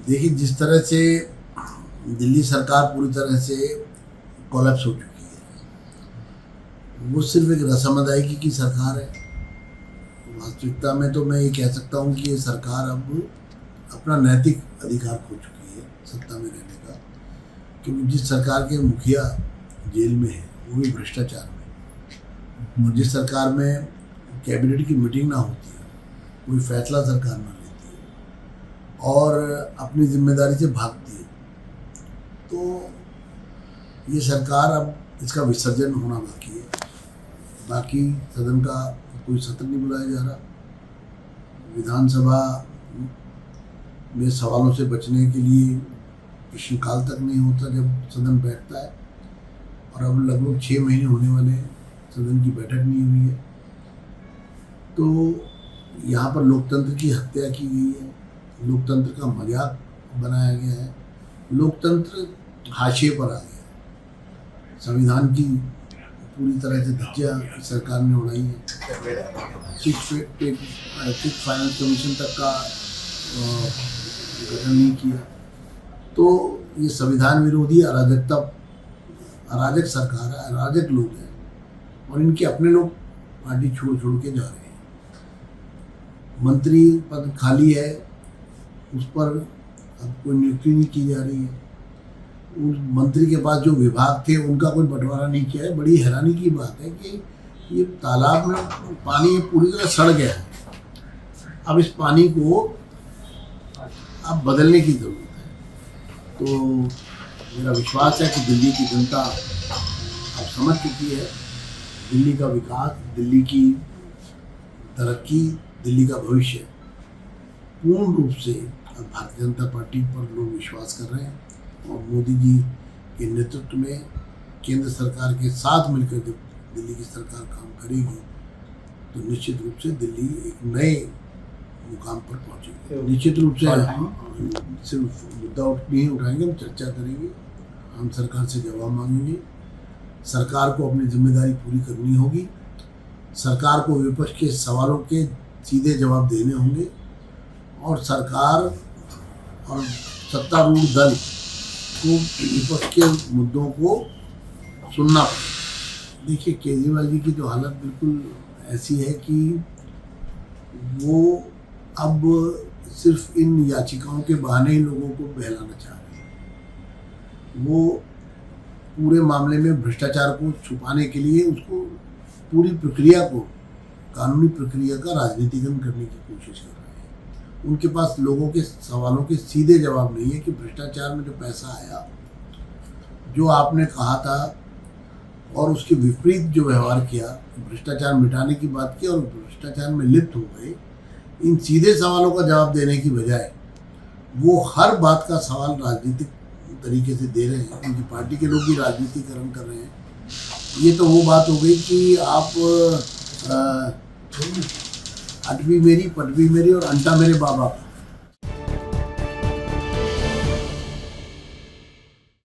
देखिए, जिस तरह से दिल्ली सरकार पूरी तरह से कोलैप्स हो चुकी है, वो सिर्फ एक रस्म अदायगी की सरकार है। वास्तविकता में तो मैं ये कह सकता हूँ कि ये सरकार अब अपना नैतिक अधिकार खो चुकी है सत्ता में रहने का, क्योंकि जिस सरकार के मुखिया जेल में है वो भी भ्रष्टाचार में, और जिस सरकार में कैबिनेट की मीटिंग ना होती है, कोई फैसला सरकार ना लेती है और अपनी जिम्मेदारी से भागती है, तो ये सरकार अब इसका विसर्जन होना बाकी है। बाकी सदन का कोई सत्र नहीं बुलाया जा रहा। विधानसभा में सवालों से बचने के लिए प्रश्नकाल तक नहीं होता जब सदन बैठता है, और अब लगभग 6 महीने होने वाले हैं सदन की बैठक नहीं हुई है। तो यहाँ पर लोकतंत्र की हत्या की गई है, लोकतंत्र का मजाक बनाया गया है, लोकतंत्र हाशिए पर आ गया है। संविधान की पूरी तरह से धज्जियाँ सरकार ने उड़ाई है। सिक्स फाइनेंस कमीशन तक का गठन नहीं किया, तो ये संविधान विरोधी अराजक सरकार है, अराजक लोग हैं, और इनके अपने लोग पार्टी छोड़ के जा रहे हैं। मंत्री पद खाली है, उस पर अब कोई नियुक्ति नहीं की जा रही है। उस मंत्री के पास जो विभाग थे उनका कोई बंटवारा नहीं किया है। बड़ी हैरानी की बात है कि ये तालाब में पानी पूरी तरह सड़ गया है। अब इस पानी को अब बदलने की जरूरत है। तो मेरा विश्वास है कि दिल्ली की जनता अब समझ चुकी है दिल्ली का विकास, दिल्ली की तरक्की, दिल्ली का भविष्य पूर्ण रूप से अब भारतीय जनता पार्टी पर लोग विश्वास कर रहे हैं, और मोदी जी के नेतृत्व में केंद्र सरकार के साथ मिलकर जब दिल्ली की सरकार काम करेगी तो निश्चित रूप से दिल्ली एक नए मुकाम पर पहुंचेगी। निश्चित रूप से हम सिर्फ मुद्दा नहीं उठाएंगे, हम चर्चा करेंगे, हम सरकार से जवाब मांगेंगे। सरकार को अपनी जिम्मेदारी पूरी करनी होगी, सरकार को विपक्ष के सवालों के सीधे जवाब देने होंगे, और सरकार और सत्तारूढ़ दल को विपक्ष के मुद्दों को सुनना पड़ेगा। देखिए, केजरीवाल जी की जो हालत बिल्कुल ऐसी है कि वो अब सिर्फ इन याचिकाओं के बहाने ही लोगों को बहलाना चाह रहे हैं। वो पूरे मामले में भ्रष्टाचार को छुपाने के लिए उसको पूरी प्रक्रिया को, कानूनी प्रक्रिया का राजनीतिकरण करने की कोशिश कर रहे हैं। उनके पास लोगों के सवालों के सीधे जवाब नहीं है कि भ्रष्टाचार में जो पैसा आया, जो आपने कहा था, और उसके विपरीत जो व्यवहार किया, भ्रष्टाचार मिटाने की बात की और भ्रष्टाचार में लिप्त हो गए, इन सीधे सवालों का जवाब देने की बजाय वो हर बात का सवाल राजनीतिक तरीके से दे रहे हैं। उनकी पार्टी के लोग भी राजनीतिकरण कर रहे हैं। ये तो वो बात हो गई कि आप अटवी मेरी, पटवी मेरी और अंटा मेरे बाबा का।